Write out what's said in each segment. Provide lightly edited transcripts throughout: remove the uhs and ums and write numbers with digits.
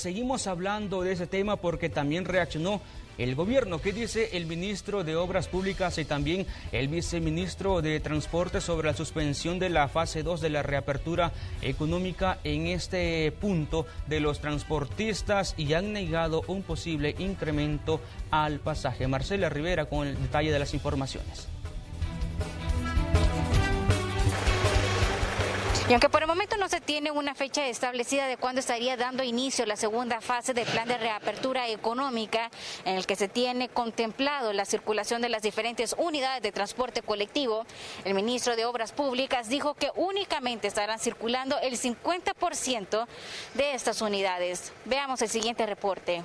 Seguimos hablando de ese tema porque también reaccionó el gobierno. ¿Qué dice el ministro de Obras Públicas y también el viceministro de Transporte sobre la suspensión de la fase 2 de la reapertura económica en este punto de los transportistas y han negado un posible incremento al pasaje? Marcela Rivera con el detalle de las informaciones. Y aunque por el momento no se tiene una fecha establecida de cuándo estaría dando inicio la segunda fase del plan de reapertura económica, en el que se tiene contemplado la circulación de las diferentes unidades de transporte colectivo, el ministro de Obras Públicas dijo que únicamente estarán circulando el 50% de estas unidades. Veamos el siguiente reporte.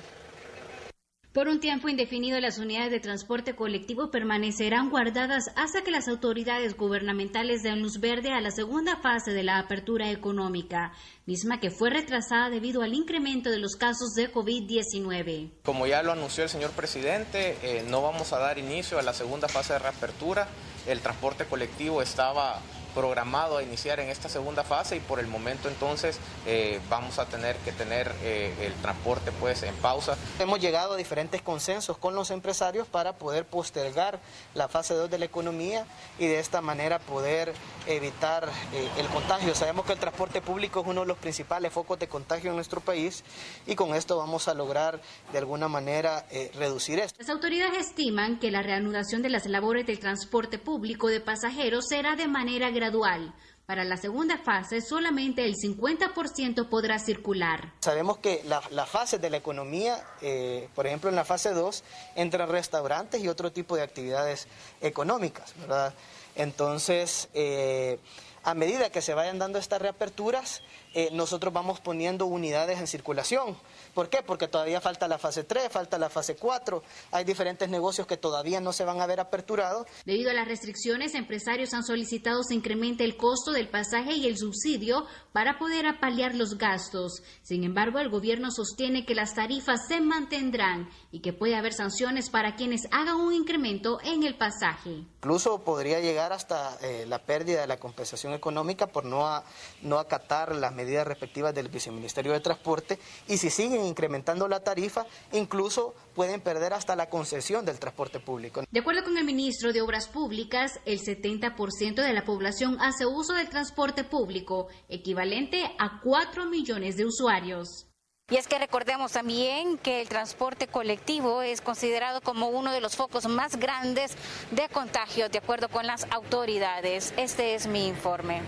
Por un tiempo indefinido, las unidades de transporte colectivo permanecerán guardadas hasta que las autoridades gubernamentales den luz verde a la segunda fase de la apertura económica, misma que fue retrasada debido al incremento de los casos de COVID-19. Como ya lo anunció el señor presidente, no vamos a dar inicio a la segunda fase de reapertura. El transporte colectivo estaba programado a iniciar en esta segunda fase y por el momento entonces vamos a tener que tener el transporte pues en pausa. Hemos llegado a diferentes consensos con los empresarios para poder postergar la fase 2 de la economía y de esta manera poder evitar el contagio. Sabemos que el transporte público es uno de los principales focos de contagio en nuestro país y con esto vamos a lograr de alguna manera reducir esto. Las autoridades estiman que la reanudación de las labores del transporte público de pasajeros será de manera gradual. Para la segunda fase, solamente el 50% podrá circular. Sabemos que la fase de la economía, por ejemplo en la fase 2, entran restaurantes y otro tipo de actividades económicas, ¿verdad? Entonces, a medida que se vayan dando estas reaperturas, nosotros vamos poniendo unidades en circulación. ¿Por qué? Porque todavía falta la fase 3, falta la fase 4, hay diferentes negocios que todavía no se van a ver aperturados. Debido a las restricciones, empresarios han solicitado se incremente el costo del pasaje y el subsidio para poder paliar los gastos. Sin embargo, el gobierno sostiene que las tarifas se mantendrán y que puede haber sanciones para quienes hagan un incremento en el pasaje. Incluso podría llegar hasta la pérdida de la compensación económica por no acatar las medidas respectivas del Viceministerio de Transporte, y si siguen incrementando la tarifa, incluso pueden perder hasta la concesión del transporte público. De acuerdo con el ministro de Obras Públicas, el 70% de la población hace uso del transporte público, equivalente a 4 millones de usuarios. Y es que recordemos también que el transporte colectivo es considerado como uno de los focos más grandes de contagio, de acuerdo con las autoridades. Este es mi informe.